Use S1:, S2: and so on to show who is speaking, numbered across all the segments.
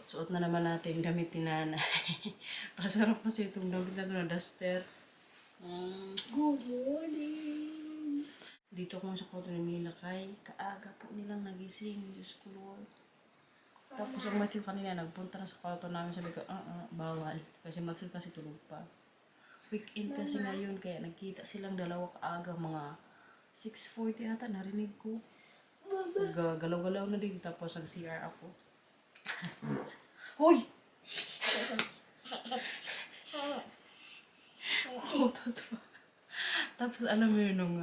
S1: Suot na naman natin damit ni nanay. Pasarap kasi itong damit na ito na duster.
S2: Good morning.
S1: Dito ako sa kwarto ni Mila kay kaaga po nilang nagising. Diyos ko Lord. Tapos ang Matthew kanina nagpunta na sa kwarto namin. Sabi ko, bawal. Kasi Matthew kasi tulog pa. Weekend kasi ngayon kaya nagkita silang dalawa kaaga. Mga 6:40 ata narinig ko. Galaw-galaw na din. Tapos nag-CR ako. Hoy! Tapos alam mo yun, nung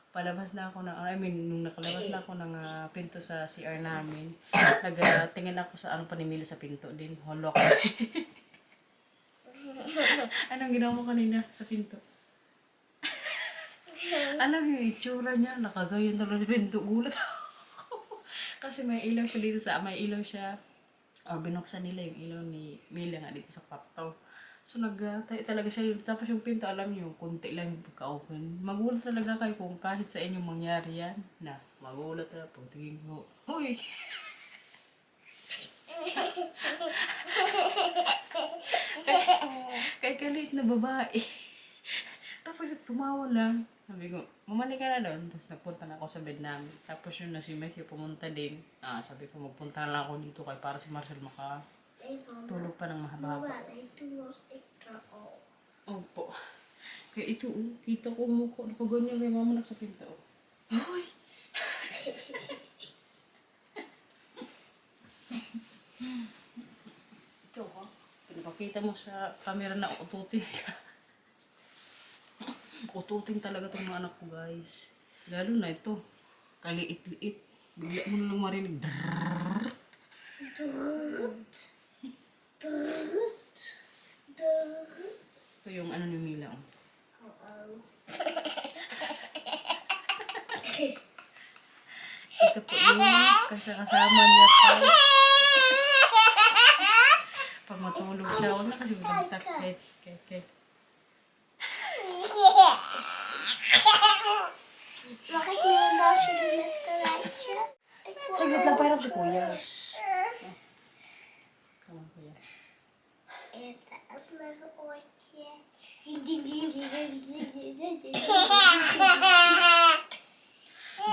S1: palabas na ako ng, nung nakalabas na ako ng pinto sa CR namin, nagtingin ako sa panimili sa pinto din. Holok. Anong ginawa mo kanina sa pinto? Alam mo yung itsura niya, nakagayon talaga sa pinto. Gulat ako. Kasi may ilaw siya dito may ilaw siya. Binuksan nila yung ilaw ni Mila nga dito sa kwarto. So nagtayo talaga siya. Tapos yung pinto, alam niyo, kunti lang yung pagka-open. Magulat talaga kayo kung kahit sa inyo mangyari yan. Magulat talaga pag tingin ko. Uy! Kay kalit na babae. Tapos tumawa lang. Sabi ko, mamali ka na doon. Tapos nagpunta na ako sa bed namin. Tapos yun na si Matthew pumunta din. Sabi ko, magpunta na lang ako dito kay para si Marcel tulog pa ng mahaba-haba. Opo. Kaya ito, kita ko mukha. Nakaganyan kay mama sa pinto. Hoy! Ito ha. Pinapakita mo sa camera na ututin ka. Ututin talaga itong mga anak ko, guys. Lalo na ito. Kaliit-liit. Bigla mo na lang marinig. Drrrrt. Ito yung ni Mila. Ito po yung kasama niya po. Pag matulog siya, huwag na kasi bumagsak. Okay.
S2: Bakit meron daw siya dulat ka like siya?
S1: Saglit lang, pahirap si Kuya. Come on, Kuya.
S2: At manood siya. Ding, ding, ding, ding, ding, ding, ding, ding.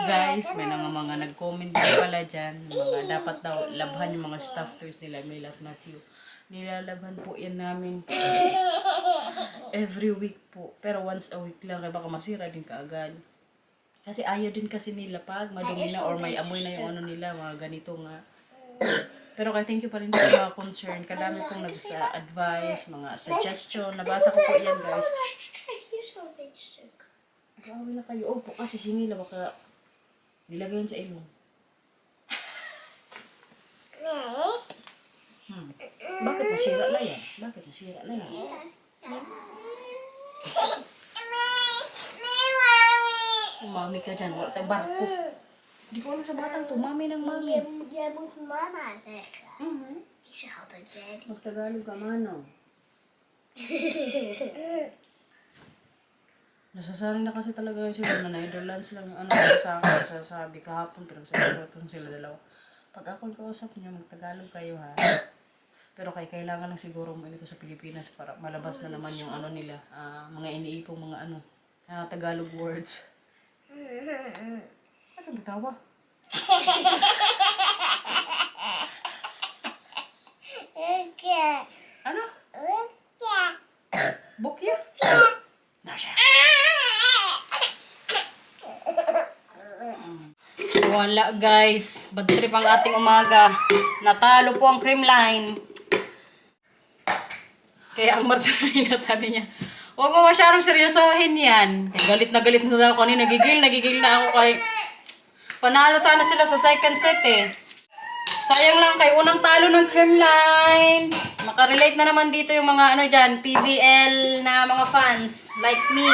S1: Guys, may mga nag-comment din pala dyan. Mga dapat daw labhan yung mga stuffed toys nila, Mila at Matthew. Nilalabhan po yan namin every week po. Pero once a week lang, kaya baka masira din kaagad. Kasi ayaw din kasi nila pag madumi na or may amoy na yung nila, mga ganito nga. Pero kaya thank you pa rin sa mga concern. Kadami pong nag-advise, mga suggestion. Nabasa ko po yan, guys. Grabe na kayo. Po kasi si Mila baka nilagay yun sa ilong. Bakit nasira na yan? Mami ka dyan, wala tayong barko. Hindi ko alam sa batang to, mami ng mami.
S2: Jij moet mama zeggen. Ik zeg altijd daddy.
S1: Magtagalog ka, mano. Nasasaring na kasi talaga sila na Netherlands lang yung sa akin sasabi kahapon, pero sila dalawa. Pag ako kausap niyo, magtagalog kayo ha. Pero kailangan lang siguro mo ito sa Pilipinas para malabas na naman yung nila, mga iniipong mga Tagalog words. Ano bitawa? Ano? Bukya? Wala guys, bad trip ang ating umaga. Natalo po ang Creamline. Kaya ang Marcelina sabi niya, huwag mo masyadong seryosohin yan. Galit na ako kanina. Nagigil na ako kay... Panalo sana sila sa second set eh. Sayang lang kay unang talo ng Creamline. Makarelate na naman dito yung mga dyan, PVL na mga fans. Like me.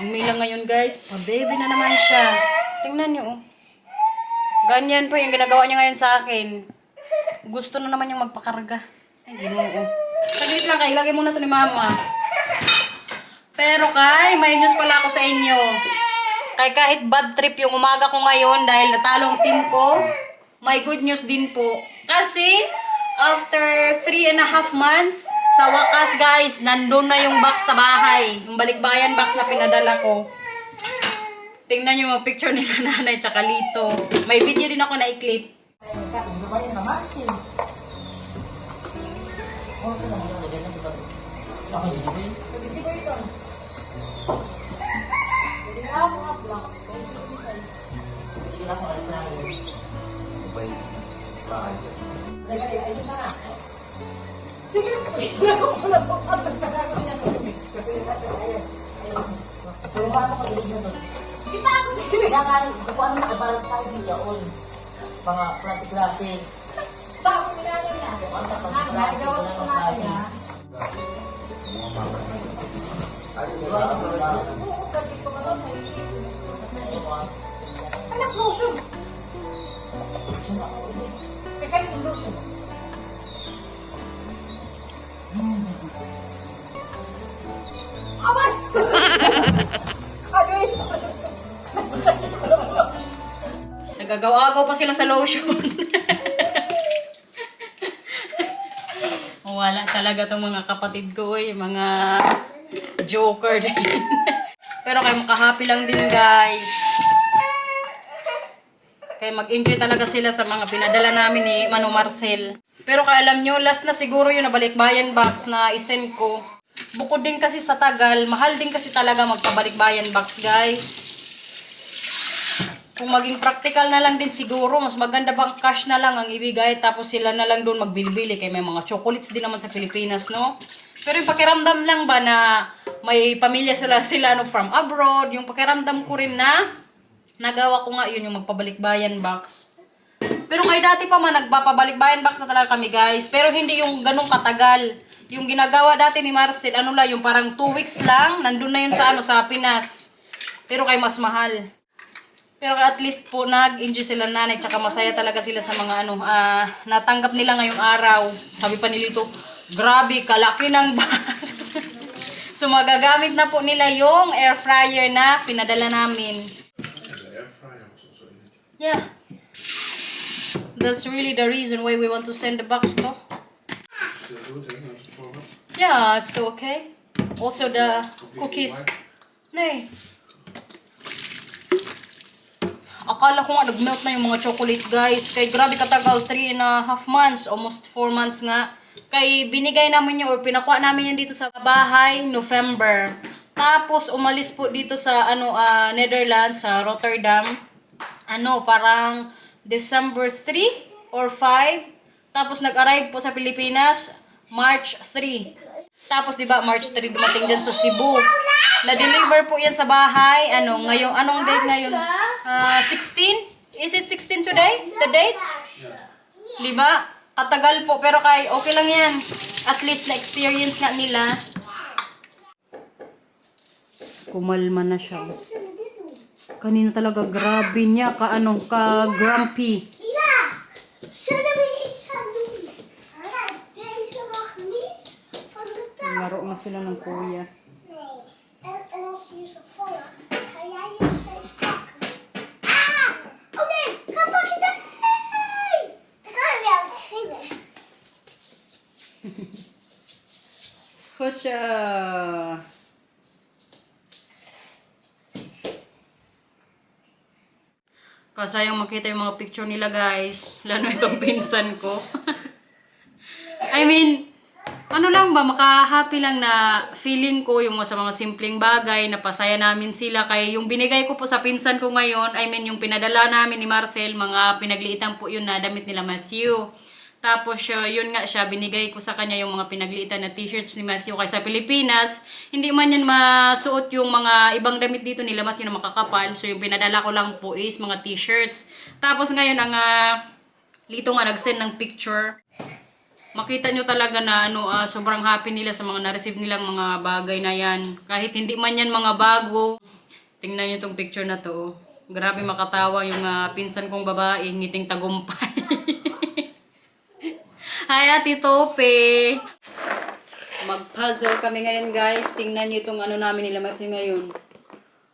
S1: Ang Mila ngayon guys, pa-baby na naman siya. Tingnan nyo oh. Ganyan po yung ginagawa niya ngayon sa akin. Gusto na naman yung magpakarga. Ay, ginoo. Saglit lang kayo, lagay muna to ni mama. Pero may news pala ako sa inyo. Kahit bad trip yung umaga ko ngayon dahil natalo ang team ko,
S3: may good news din po. Kasi, after 3.5 months, sa wakas guys, nandun na yung box sa bahay. Yung balikbayan box na pinadala ko. Tingnan nyo mga picture nila nanay tsaka Lito. May video din ako na i-clip.
S4: Mga klase-klase. Bakit ginagawa niya? Ang sa klase-klase ko lang ang klase. Anak, lotion! Teka, yung lotion. Awat! Ano yun?
S3: Nagagawa-agaw pa sila sa lotion. Wala talaga tong mga kapatid ko, mga joker din. Pero kayo makahappy lang din guys. Kaya mag-enjoy talaga sila sa mga pinadala namin ni Mano Marcel. Pero kaya alam nyo, last na siguro yung nabalikbayan box na isend ko. Bukod din kasi sa tagal, mahal din kasi talaga magpabalikbayan box guys. Kung maging practical na lang din siguro, mas maganda bang cash na lang ang ibigay tapos sila na lang doon magbili-bili kay may mga chocolates din naman sa Pilipinas, no? Pero yung pakiramdam lang ba na may pamilya sila from abroad, yung pakiramdam ko rin na nagawa ko nga yun yung magpabalik-bayan box. Pero kay dati pa man nagpapabalik-bayan box na talaga kami guys, pero hindi yung ganong katagal. Yung ginagawa dati ni Marcel, yung parang 2 weeks lang, nandun na yun sa Pinas. Pero kay mas mahal. Pero at least po nag-enjoy sila nanay tsaka masaya talaga sila sa mga natanggap nila ngayong araw. Sabi pa ni Lito, grabe, kalaki ng box. So magagamit na po nila yung air fryer na pinadala namin. Yeah. That's really the reason why we want to send the box to. Yeah, it's still okay. Also the cookies. Nay. Akala ko nga nag-melt na yung mga chocolate guys. Kay grabe katagal, 3.5 months, almost 4 months nga. Kay binigay namin yun or pinakuha namin yan dito sa bahay, November. Tapos umalis po dito sa Netherlands, sa Rotterdam. Parang December 3 or 5. Tapos nag-arrive po sa Pilipinas, March 3. Tapos 'di ba March 3 dumating diyan sa Cebu. Na-deliver po 'yan sa bahay. Anong date ngayon? 16? Is it 16 today? The date? 'Di ba? Katagal po pero okay lang 'yan. At least na-experience nga nila. Kumalma na siya. Kanina talaga grabe niya ka-grumpy.
S2: Zullen we iets gaan doen? Deze mag niet van de tafel.
S3: Laro na sila ng kuya.
S2: Nee. En als je zo vallen, ga jij je steeds pakken. Ah! Oh nee, ga pakken de... Nee! Dan kan je wel eens zingen.
S3: Goed zo. Kasayang makita yung mga picture nila guys. Lalo itong pinsan ko. I mean, makahappy lang na feeling ko yung sa mga simpleng bagay, napasaya namin sila. Kaya yung binigay ko po sa pinsan ko ngayon, yung pinadala namin ni Marcel, mga pinagliitan po yun na damit nila Matthew. Tapos yun nga siya, binigay ko sa kanya yung mga pinagliitan na t-shirts ni Matthew. Kaya sa Pilipinas, hindi man yan masuot yung mga ibang damit dito nila Matthew na makakapal. So yung pinadala ko lang po is mga t-shirts. Tapos ngayon ang Lito nga nag-send ng picture. Makita nyo talaga na sobrang happy nila sa mga na-receive nilang mga bagay na yan. Kahit hindi man yan mga bago. Tingnan nyo tong picture na to. Grabe makatawa yung pinsan kong babae, ngiting tagumpay. Hi, Ate Tope! Mag-puzzle kami ngayon, guys. Tingnan nyo itong namin nila Matthew ngayon.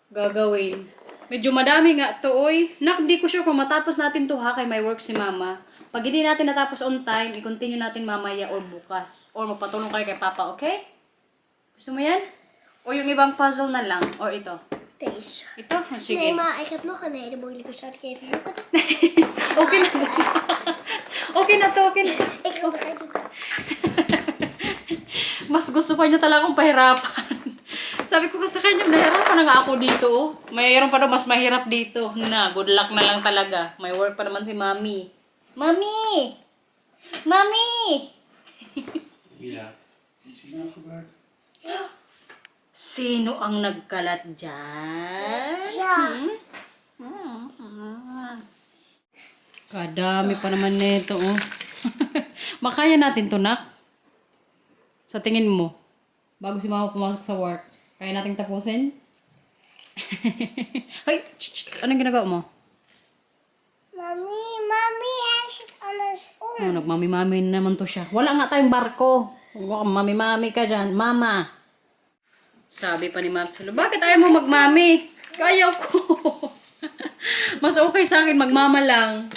S3: Gagawin. Medyo madami nga to, oy. Nak, di ko sure kung matapos natin to ha, kay may work si mama. Pag hindi natin natapos on time, i-continue natin mamaya or bukas. Or magpatulong kayo kay papa, okay? Gusto mo yan? O yung ibang puzzle na lang? Or ito?
S2: Deze.
S3: Ito? Oh,
S2: Nee,
S3: sige.
S2: maar ik heb nog een hele moeilijke. Zal ik even zoeken?
S3: Okay na. Okay na to, okay na.
S2: Ik heb nog even.
S3: Mas gusto pa niya talagang pahirapan. Sabi ko sa kanya, nahirapan na nga ako dito. Oh. Mayroon pa daw mas mahirap dito. Na, good luck na lang talaga. May work pa naman si Mami. Mami! Mami!
S5: Ja, wat is hier nou gebeurd?
S3: Sino ang nagkalat dyan?
S2: Ja.
S3: Kadami pa naman nito, oh. Makaya natin to, nak? Sa tingin mo? Bago si mama pumasok sa work, kaya nating tapusin? Ay! Anong ginagawa mo?
S2: Mami, hij zit alles om.
S3: Oh, nagmami-mami naman to siya. Wala nga tayong barko. Mami-mami ka dyan. Mama. Sabi pa ni Marcelo, bakit ayaw mo magmami? Kaya ko. Mas okay sa akin magmama lang.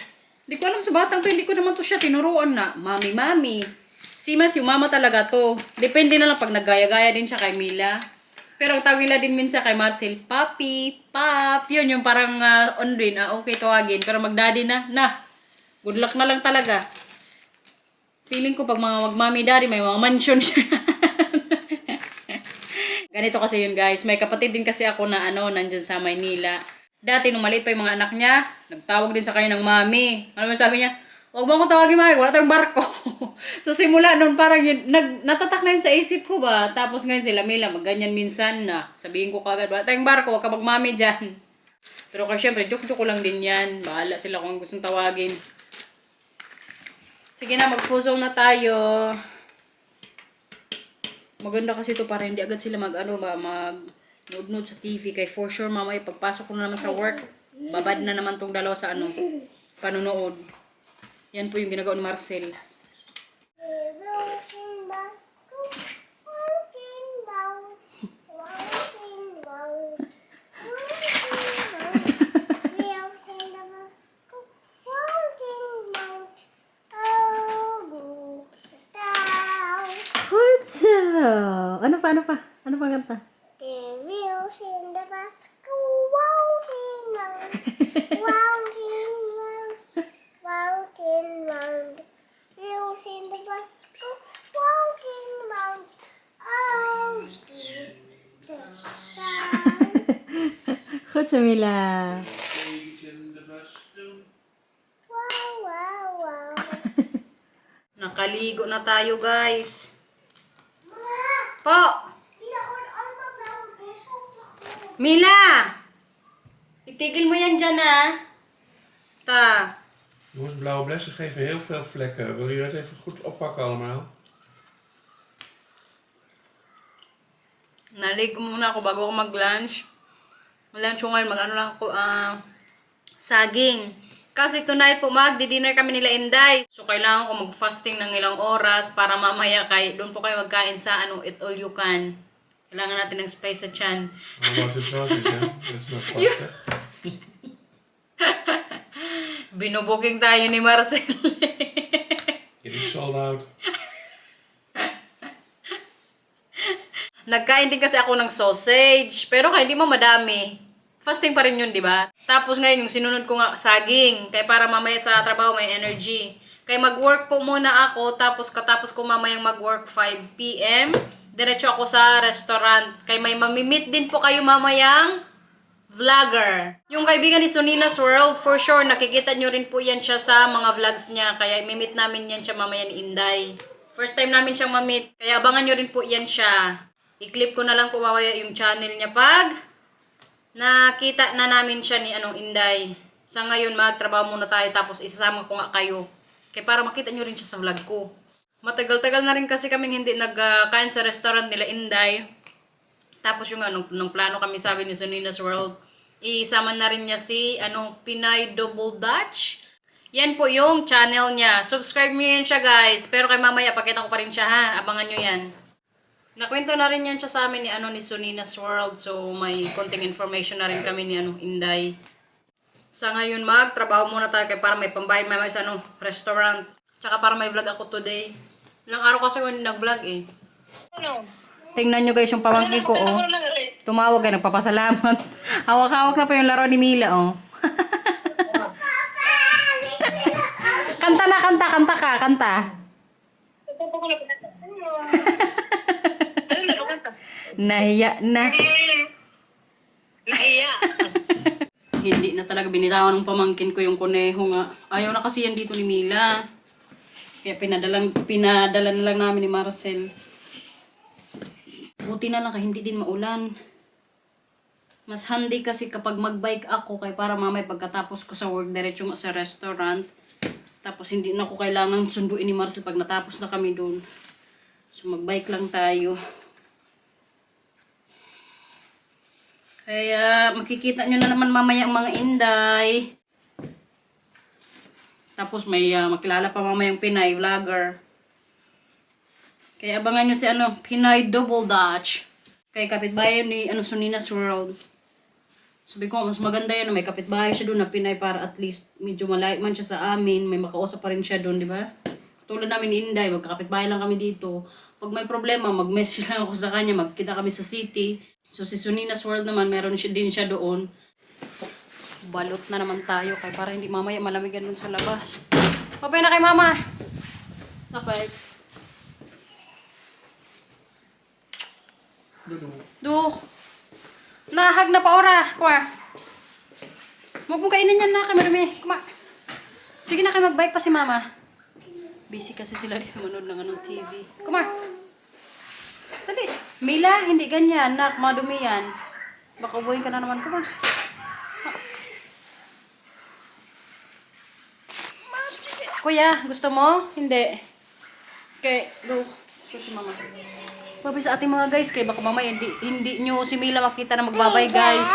S3: Hindi ko alam sa batang to, hindi ko naman to siya tinuruan na. Mami-mami. Si Matthew, mama talaga to. Depende na lang pag naggaya-gaya din siya kay Mila. Pero ang tawag nila din minsan kay Marcel, Papi, Pap. Yun, yung parang on rin. Okay, tawagin. Pero mag-daddy na. Good luck na lang talaga. Feeling ko pag mga mag-mami-daddy, may mga mansion siya. Ganito kasi yun, guys. May kapatid din kasi ako na nandyan sa Maynila. Dati, nung maliit pa yung mga anak niya, nagtawag din sa kanya ng mami. Ano sabi niya? Huwag mo akong tawagin, mami. Wala tayong barko. So, simula nun, parang yun, natatak na yun sa isip ko ba? Tapos ngayon sila, Mila, magganyan minsan na. Sabihin ko kagad, wala tayong barko. Huwag ka magmami dyan. Pero kasi syempre, joke-joke ko lang din yan. Bahala sila kung gustong tawagin. Sige na, mag-puzzle na tayo. Maganda kasi ito para hindi agad sila mag-nood-nood sa TV. Kaya for sure, mamaya, pagpasok ko na naman sa work, babad na naman tong dalawa sa panunood. Yan po yung ginagawa ni Marcel. Ano pa? Ano pa kanta?
S2: The wheels in the basket, walking round, walking round, walking round. Wheels in the basket, walking round. Oh, the sun.
S3: Goed zo, Mila.
S2: Wow, wow, wow.
S3: Nakaligo na tayo, guys.
S2: Mama,
S3: Po!
S2: Mila gooit allemaal blauwe bessen op de grond.
S3: Mila! Itigil mo yan dyan, ha? Ta.
S5: Jongens, blauwe blessen geven heel veel vlekken. Wil je dat even goed oppakken allemaal?
S3: Naligo muna ako bago ako mag-lunch. Lunch ko ngayon, lang ako, saging. Kasi tonight po, magdi-dinner kami nila Inday. So, kailangan ko mag-fasting ng ilang oras para mamaya doon po kayo magkain sa eat all you can. Kailangan natin ng space sa tiyan.
S5: Allemaal tussendoor hè? Dat is nog vast, hè?
S3: Binubuking tayo ni Marcel.
S5: It is sold out.
S3: Nagkain din kasi ako ng sausage. Pero kaya hindi mo madami. Fasting pa rin yun, di ba? Tapos ngayon, yung sinunod ko nga, saging. Kaya para mamaya sa trabaho may energy. Kaya mag-work po muna ako. Tapos katapos ko mamayang mag-work 5 p.m. Diretso ako sa restaurant. Kaya may mamimit din po kayo mamayang vlogger. Yung kaibigan ni Sonina's World, for sure, nakikita nyo rin po yan siya sa mga vlogs niya. Kaya imimit namin yan siya mamaya ni Inday. First time namin siyang mamit. Kaya abangan nyo rin po yan siya. I-clip ko na lang po mamaya yung channel niya pag nakita na namin siya ni Inday. Sa ngayon, magtrabaho muna tayo tapos isasama ko nga kayo. Kaya para makita nyo rin siya sa vlog ko. Matagal-tagal na rin kasi kaming hindi nagkain sa restaurant nila Inday. Tapos yung nung plano kami sabi ni Sonina's World, isama na rin niya si Pinay Double Dutch. Yan po yung channel niya. Subscribe nyo yan siya, guys. Pero kay mamaya, pakita ko pa rin siya, ha? Abangan nyo yan. Nakwento na rin yan siya sa amin ni Sunina's World. So, may konting information na rin kami ni Inday. Sa ngayon, magtrabaho muna tayo kaya para may pambayad may sa restaurant. Tsaka para may vlog ako today. Ilang araw kasi ako nag-vlog eh. Tingnan nyo guys yung pamangkin ko oh. Tumawag ay nagpapasalamat. Hawak-hawak na pa yung laro ni Mila oh. Kanta. Nahiya na. Hindi na talaga binitawan ng pamangkin ko yung kuneho nga. Ayaw na kasi yan dito ni Mila. Kaya pinadala na lang namin ni Marcel. Buti na lang hindi din maulan. Mas handy kasi kapag magbike ako kaya para mamay pagkatapos ko sa work diretso nga sa restaurant. Tapos hindi na ako kailangan sunduin ni Marcel pag natapos na kami doon. So magbike lang tayo. Kaya makikita nyo na naman mamaya ang mga Inday. Tapos may makilala pa mamaya ang Pinay vlogger. Kaya abangan nyo si Pinay Double Dutch. Kaya kapitbahay ni Sunina's World. Sabi ko, mas maganda yan. May kapitbahay siya doon na Pinay para at least medyo malayo man siya sa amin. May makausap pa rin siya doon, di ba? Tulad namin ni Inday, magkakapitbahay lang kami dito. Pag may problema, mag-message lang ako sa kanya. Magkita kami sa city. So si Sunina's World naman, meron din siya doon. Balot na naman tayo kaya para hindi mamaya malamigan dun sa labas. Papay na kay mama. Okay. Duk. Nahag na pa ora. Kuma. Huwag mong kainin yan na kay marami. Kuma. Sige na kayo magbike pa si mama. Busy kasi sila dito manood ng TV. Kuma. Dali. Mila, hindi ganyan. Nak, madumi yan. Baka ubuhin ka na naman. Kuma. Kuya, gusto mo? Hindi. Okay, go. So, si mama. Babay sa ating mga guys. Kaya baka mamaya hindi nyo si Mila makita na magbabay guys.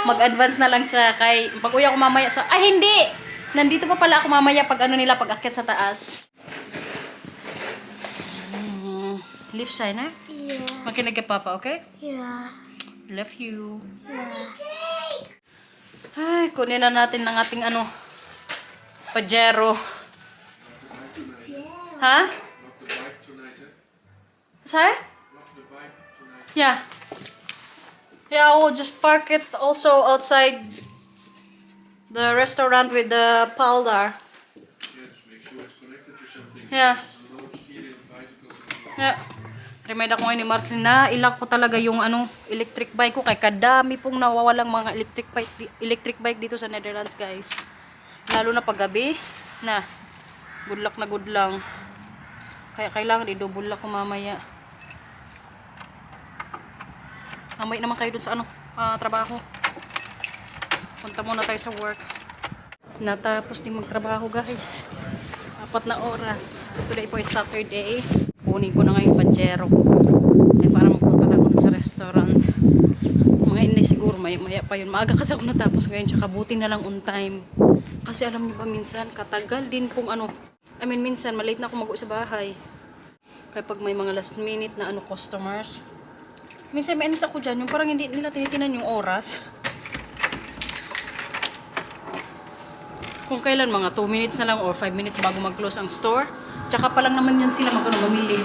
S3: Mag-advance na lang siya kay pag-uwi ako mamaya sa... Ay, hindi! Nandito pa pala ako mamaya pag nila pag-akyat sa taas. Lift sign, ha?
S2: Yeah.
S3: Makinig kay Papa, okay?
S2: Yeah.
S3: Love you.
S2: Yeah.
S3: Ay, kunin na natin ng ating Pajero. Ha? Sorry? Yeah. Yeah, I will just park it also outside the restaurant with the Paldar. Yeah. Yeah. Remind ako ngayon ni Martin na ilak ko talaga yung electric bike ko kay kadami pong nawawalang mga electric bike dito sa Netherlands guys. Lalo na pag gabi na good luck na good lang. Kaya kailangan i-double lock ko mamaya. Mamaya naman kayo dun sa trabaho. Punta muna tayo sa work. Natapos din magtrabaho guys. 4 na oras. Today po is Saturday. Kunin ko na ngayon Pajero ko. Ay para magpunta na ako sa restaurant. Mga Inday siguro maya pa yun. Maaga kasi ako natapos ngayon. Tsaka buti na lang on time. Kasi alam niyo ba minsan katagal din kung minsan malate na ako mag-uwi sa bahay. Kaya pag may mga last minute na customers. Minsan may ako dyan. Yung parang hindi nila tinitinan yung oras. Kung kailan mga 2 minutes na lang or 5 minutes bago mag-close ang store. Tsaka pa lang naman yan sila mamili.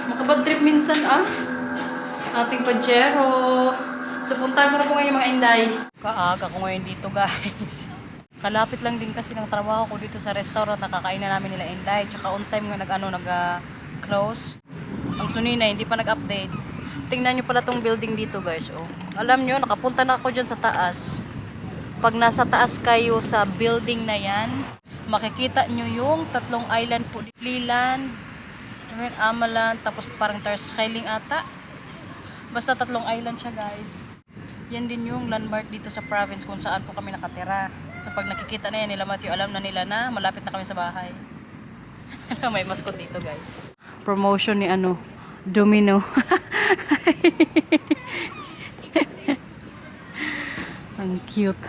S3: Makabad trip minsan ating Pajero. So puntahan mo na po ngayon mga Inday. Kaaga ko ngayon dito guys. Kalapit lang din kasi ng trabaho ko dito sa restaurant. Nakakain na namin nila Inday. Tsaka on time nga nag-close. Ang Sunina hindi pa nag-update. Tingnan nyo pala tong building dito guys. Oh. Alam nyo, nakapunta na ako dyan sa taas. Pag nasa taas kayo sa building na yan, makikita nyo yung 3 island po. Fleeland, Amaland, tapos parang Terschelling ata. Basta 3 island siya guys. Yan din yung landmark dito sa province kung saan po kami nakatira. So pag nakikita na yan nila Matthew, alam na nila na malapit na kami sa bahay. May mascot dito guys. Promotion ni Domino. Ang cute.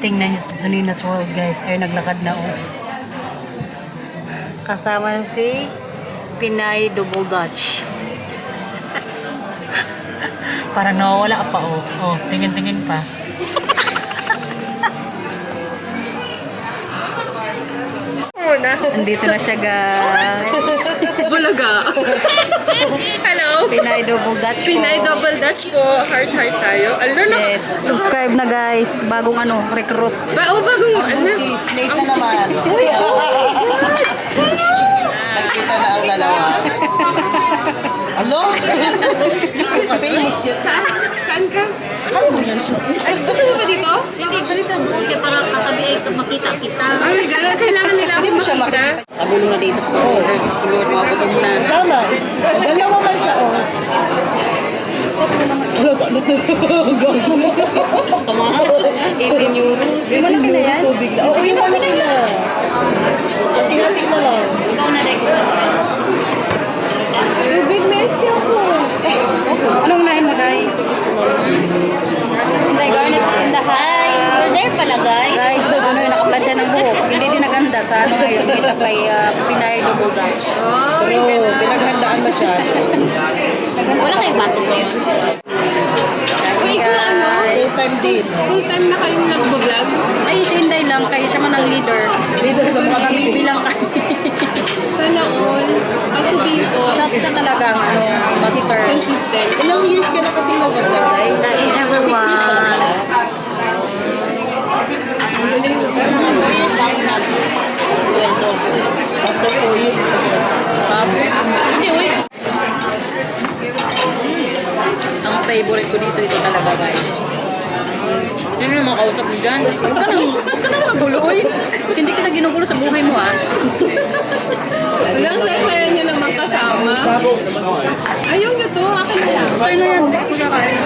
S3: Tingnan niyo sa Sunina's World guys. Ay naglakad na Kasama si Pinay Double Dutch. Parang nawawala pa, oh. Oh, tingin-tingin pa. Andito na siya, guys.
S6: Bulaga. Hello.
S3: Pinay Double Dutch po.
S6: Pinay Double Dutch po. Heart tayo. Alam na.
S3: Yes. Subscribe na, guys. Bagong recruit.
S6: Bagong ano?
S4: Slate na naman. Nakita na ang dalawa. Ano? Hindi ko famous yun.
S6: Saan ka? Ay, gusto mo ba dito?
S3: Hindi, gusto ko doon kaya para katabi makita kita.
S6: Ay, gano'n. Kailangan nila ako makita.
S3: Kagulo na dito sa order. Sa kulor, mga gutom na.
S4: Tama. Dalawa man siya, oh.
S3: Wala ka, ano to? Tama. 18 euros. Malaki na yan?
S4: Tubig na. Oo, yung malaki na. Hati-hati mo lang.
S3: Ikaw na, Dek.
S6: Tubig, mesty ako.
S3: Anong unahin mo, Day? Hinday garnet sa tindahan. Order pala, guys. Guys, doon ano yung nakaplansya ng buhok. Hindi din naganda sa ano ngayon. Kita kay Pinay Double Dutch.
S4: Pero, pinaghandaan na siya.
S3: Wala kayong pasok ngayon.
S6: Uy, ikaw ano?
S4: Full-time din.
S6: Full time na kayong nag-vlog?
S3: Ay, si Hinday lang. Kaya siya man ang leader.
S4: Leader ng mga
S3: Bibilang kami.
S6: Sana all. Ang tubig ko.
S3: Siya talaga ang ang master.
S6: Consistent.
S4: Ilang years ka na kasi mag-vlog, ay?
S3: In everyone.
S6: Ang galing mo.
S3: Sweldo.
S4: After 4 years.
S3: Hindi, wait. Ang favorite ko dito, ito talaga, guys. Sino yung makausap mo dyan? Huwag ka nang magulo, oy. Hindi kita ginugulo sa buhay mo, ah.
S6: Wala, ang saya nyo naman kasama. Ayaw nyo to. Akin na lang.
S3: Tayo na yan. Hindi ko siya kaya.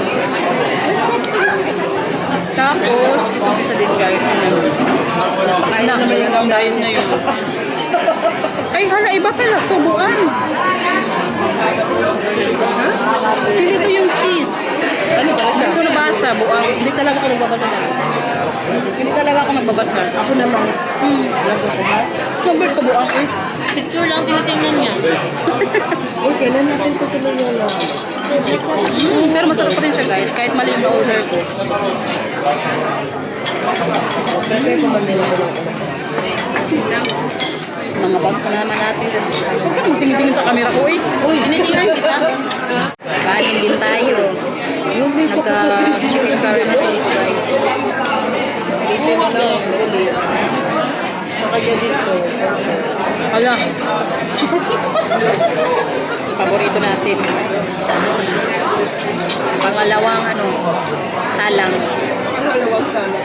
S3: Tapos, itong isa din, guys. Napakain na ang diet na yun.
S4: Ay, hala, iba pala. Tubuan.
S3: Pili ko yung cheese.
S6: Ano ba siya?
S3: Hindi ko nabasa. Buang. Hindi talaga ako nagbabasa. Hindi talaga ako nagbabasa.
S4: Ako naman.
S3: Number ko buang eh.
S6: Picture lang tinitingnan niya.
S4: Uy, kailan natin tutuloy yun lang?
S3: Pero masarap pa rin siya, guys. Kahit mali yung order ko.
S4: Kaya ko man nila
S3: Mga bags na naman natin. Huwag ka naman tingin-tingin sa camera ko eh. Uy,
S6: Hinihirang kita.
S3: kanin din tayo. Nagka-chicken curry na rin dito, guys.
S4: Kasi na lang. Sa kanya dito.
S3: Hala. Paborito natin. Pangalawang salang.
S4: Pangalawang sana.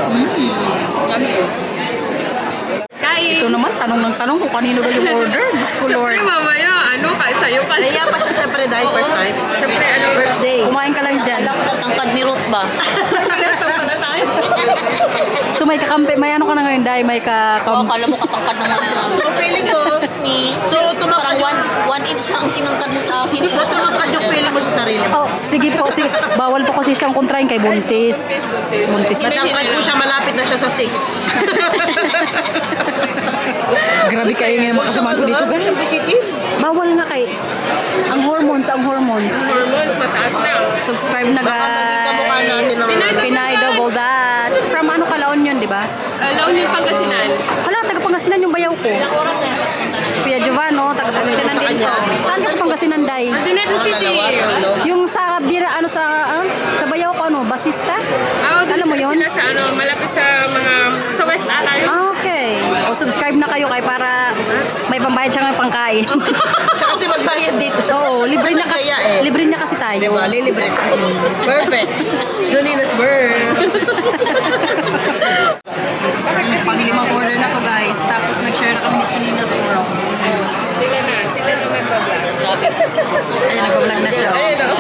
S3: Yummy.
S6: Kain.
S3: Ito naman, tanong ng tanong kung kanino ba yung order. Diyos ko, Lord.
S6: Siyempre mamaya, sa'yo ka.
S4: Naiya pa siya siyempre dahil first time.
S6: Siyempre,
S4: First day.
S3: Kumain ka lang dyan.
S7: Tangkad ni Ruth ba?
S6: nasa pala tayo.
S3: So may kakampi, may ano ka na ngayon, Day? May
S7: Oo, kala mo katangkad naman na.
S4: So, feeling ko, so tumakad
S7: Parang
S4: yung,
S7: 1 inch lang tinangkad mo sa akin.
S4: so tumakad yung feeling mo sa sarili mo.
S3: Oh, sige po, sige. Bawal po kasi siyang kontrahin kay Buntis. Buntis.
S4: Matangkad ko siya, malapit na siya sa 6.
S3: Grabe kayo ngayon makasama ko dito, guys. Bawal na kay ang hormones.
S6: Hormones, mataas na.
S3: Subscribe na,
S4: kamukha natin
S3: guys.
S4: ng-
S3: Pinay Double Dutch. From ano Kalaon yun, di ba?
S6: Laon yung Pangasinan.
S3: Hala, taga Pangasinan yung bayaw ko.
S7: Oras na yung pagpunta na.
S3: Kuya Giovanno, taga Pangasinan din ko. Saan ka sa Pangasinan, Day?
S6: Ordinary City.
S3: Yung sa bira, sa bayaw ko, basista? Alam mo yun?
S6: Sila sa malapit sa sa West ata yun.
S3: Ah, okay. O subscribe na kayo kay para may pambayad siya ng pangkain.
S4: Siya kasi magbayad dito.
S3: Oo, libre na kasi,
S4: Kaya eh.
S3: libre na kasi tayo.
S4: Diba? Lilibre tayo. Perfect. So, Nina's Burn.
S3: Panglimang order na to, guys. Tapos nag-share na kami ni Nina's World.
S6: Sila na nagbablog.
S3: Ayun, nag-vlog na siya.
S6: Ayun o.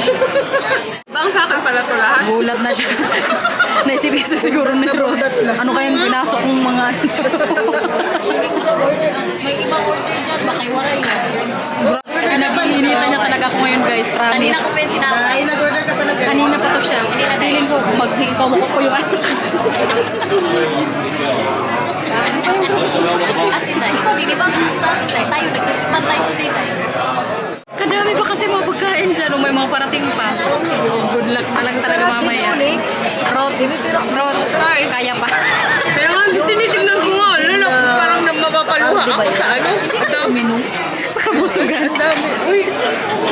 S6: Bang sa akin pala to lahat?
S3: Gulat na siya. Naisip-isip siguro ni Rod. Ano kayang pinasok kong mga...
S7: Hindi ko na order. May ibang order dyan. Baka iwaray na.
S3: Nag-iinitan niya talaga ako ngayon, guys. Promise.
S7: Kanina ko pa yung sinabi.
S4: Ay, nag-order ka pa na ganun.
S3: Kanina pa to siya. Feeling ko, ikaw mo ko yung ano.
S7: As in, dahil ikaw, di ba? Sa akin, dahil tayo, nagpantay to din, dahil.
S3: Kadami pa kasi mga pagkain dyan. O may mga parating pa. Good luck na lang talaga mamaya. Rot.
S6: Ay,
S3: Kaya pa.
S6: kaya nga, tinitignan ko nga. Ano na, parang mapapaluha ako sa ano.
S3: Sa kabusugan.
S6: Ang dami. Uy,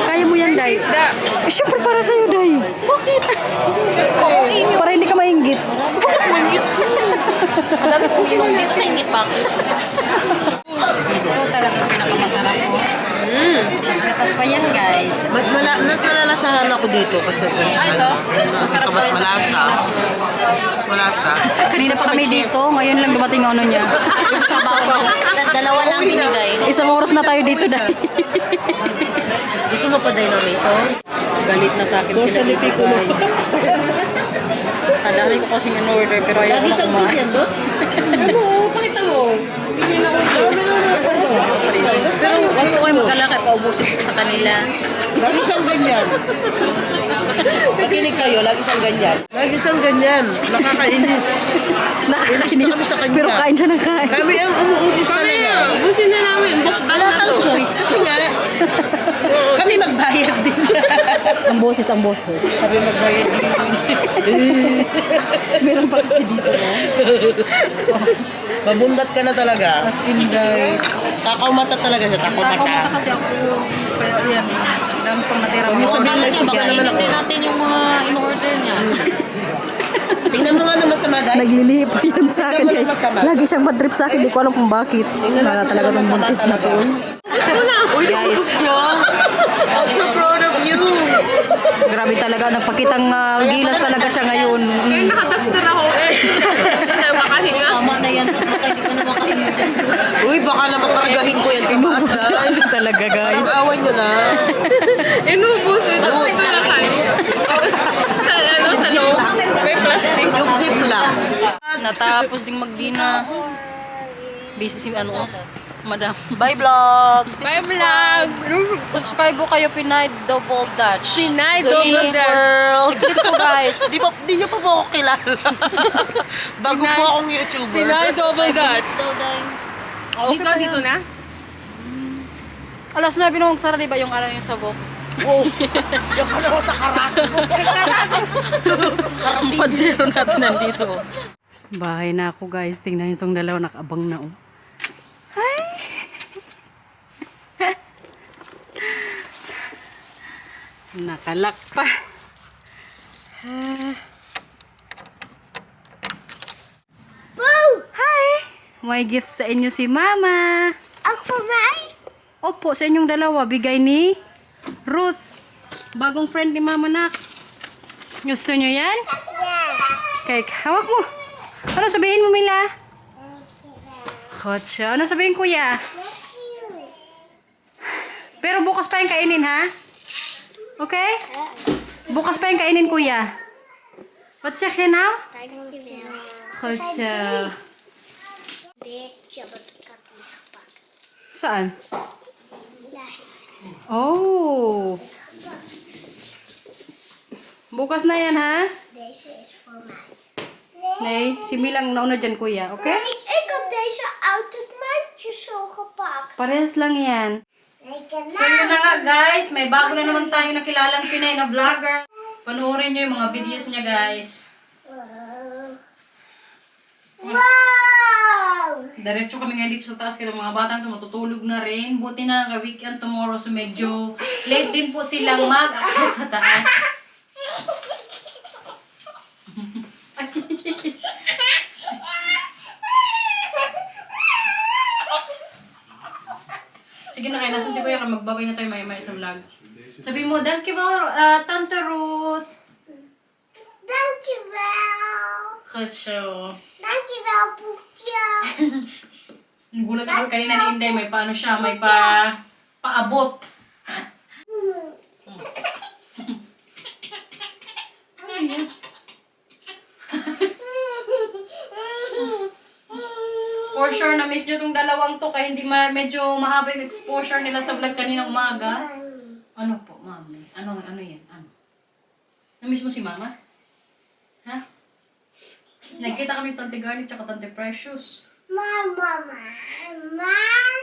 S3: Kaya mo yan, Day.
S6: isda.
S3: Eh, syempre para sa'yo, Day. Bakit? Para hindi ka mainggit.
S7: Ang dami kong minong dito, naingit pa ako.
S3: Ito talagang pinakamasarap ko. Katas pa yan, guys.
S7: Mas nalalasahan ako dito kasi dyan.
S3: Ito? Mas masarap
S7: Mas
S3: pa yan sa
S7: malasa. Mas malasa.
S3: Kanina pa kami dito, ngayon lang dumating ang ano niya.
S7: Dalawa lang binigay.
S3: Isang oras na tayo dito, Day.
S7: Gusto mo pa dahil na miso?
S3: Galit na sa akin sila dito, guys. Kadami ko kasing in-order, pero ayaw ko na kumain.
S6: Ano, pakita mo. Hindi na
S3: Pero huwag po kayo mag-alala kahit paubusin ko sa kanila.
S4: Lagi siyang ganyan. Makinig kayo, lagi siyang ganyan. Lagi siyang ganyan. Nakakainis.
S3: Nakakainis.
S4: kami sa kanya.
S3: Pero kain siya ng kain.
S4: Kami ang umuubos
S6: Kami
S4: talaga.
S6: na, busin na namin. Bukban
S4: Wala
S6: na to.
S4: kang choice kasi nga, kami magbayad din.
S3: Ang boses, ang boses.
S4: Kami magbayad din.
S3: Meron pa kasi dito.
S4: Mabundat ka na talaga.
S3: As in, guys.
S4: Takaw mata talaga siya, takaw
S3: Takaw mata
S4: mata.
S3: kasi ako. Pero yan, dami pang natira.
S4: Huwag mo sabihin na baka naman ako.
S7: Hindi natin yung mga in-order niya.
S4: Tingnan mo nga na masama dahil.
S3: Naglilihi pa yan sa akin.
S4: Ikaw
S3: Kay,
S4: naman masama.
S3: lagi siyang madrip sa akin. Hindi ko alam kung bakit. Para talaga ng buntis na to. Guys,
S4: I'm so proud of you.
S3: grabe talaga. Nagpakitang gilas talaga siya ngayon.
S6: Kaya nakadaster ako eh. Hindi tayo makahinga.
S7: Tama na yan. Baka hindi ka na makahinga dyan.
S4: Uy, baka naman kargahin ko yan sa maas dahil.
S3: Siya talaga, guys.
S4: Awan nyo na.
S6: Inubos ito. Ito na kayo. Sa ano, sa loob. May plastic.
S4: Yung ziplock.
S3: Natapos ding mag-dina. Busy si ano, madam.
S4: Bye vlog.
S6: Bye vlog.
S3: Subscribe po kayo, Pinay Double Dutch.
S6: Pinay
S4: So,
S6: double
S4: yes,
S6: dutch.
S4: world.
S3: Dito, guys.
S4: Di niyo pa po ako kilala. Bago po akong YouTuber.
S6: Pinay double dutch.
S7: So, dahil.
S6: Dito na?
S3: Alas 9 na magsara, di ba yung ano yung sabok?
S4: Wow. Yung pala ko sa karate.
S3: Ang padzero natin nandito. Bahay na ako, guys. Tingnan niyo itong dalawa, nakaabang na. Oh. Hi! Nakalak pa.
S2: Wow!
S3: Hi! May gifts sa inyo si Mama.
S2: Ako may?
S3: Opo, sa inyong dalawa. Bigay ni Ruth. Bagong friend ni Mama nak. Gusto nyo yan? Kay, hawak mo. Ano sabihin mo, Mila? Kotsa. Ano sabihin, Kuya? Pero bukas pa yung kainin, ha? Okay? Bukas pa yung kainin, Kuya. What's your here now? Kotsa. Saan? Oh. Bukas na yan, ha?
S2: Deze is voor mij.
S3: Nay, si Milang nauna dyan, Kuya. Okay?
S2: Ik heb deze uit het mandje zo gepakt.
S3: Parehas lang yan.
S2: Ik heb
S3: So yun na nga, guys. May bago na naman tayo nakilalang Pinay na vlogger. Panoorin nyo yung mga videos niya, guys.
S2: Wow!
S3: Diretso kami ngayon dito sa taas kaya mga batang ito matutulog na rin. Buti na nga weekend tomorrow so medyo late din po silang mag-akit sa taas. Sige na kayo, nasan si Kuya? Magbabay na tayo may sa vlog. Sabi mo, thank you, Tante Ruth.
S2: Dankjewel.
S3: Kacho.
S2: Dankjewel, Poepje.
S3: Nagulat ako kanina ni Inday, may paano siya, may paabot. For sure, na-miss nyo tong dalawang to kaya hindi medyo mahaba yung exposure nila sa vlog kanina umaga. Ano po, mami? Ano yan? Ano? Na-miss mo si mama? Ha? Nagkita kami ni Tante Garlic tsaka Tante Precious.
S2: My mama. Maar,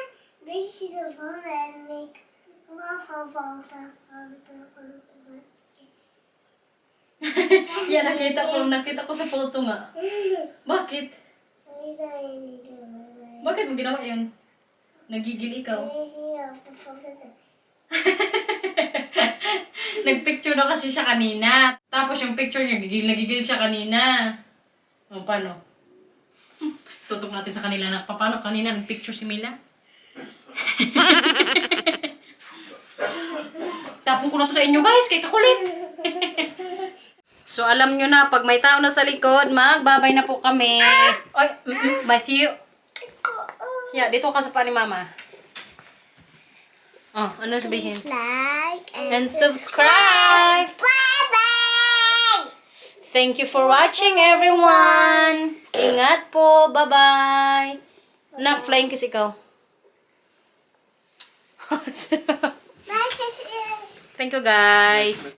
S2: weet je de phone en ik
S3: Yan, nakita ko sa photo nga. Bakit? Bakit mo ginawa yun? Nagigil ikaw. Nagpicture daw kasi siya kanina. Tapos yung picture niya, nagigil siya kanina. O, paano? Tutok natin sa kanila na, paano kanina nagpicture si Mila? Tapon ko na to sa inyo guys, kay kakulit. So, alam nyo na, pag may tao na sa likod, magbabay na po kami. Oy, Matthew. Yeah, dito ka sa pa ni Mama. Oh, ano sabihin?
S2: Like
S3: And subscribe!
S2: Bye-bye!
S3: Thank you for watching, everyone! Ingat po! Bye-bye! Nak, flying kiss ikaw.
S2: My sisters.
S3: Thank you, guys!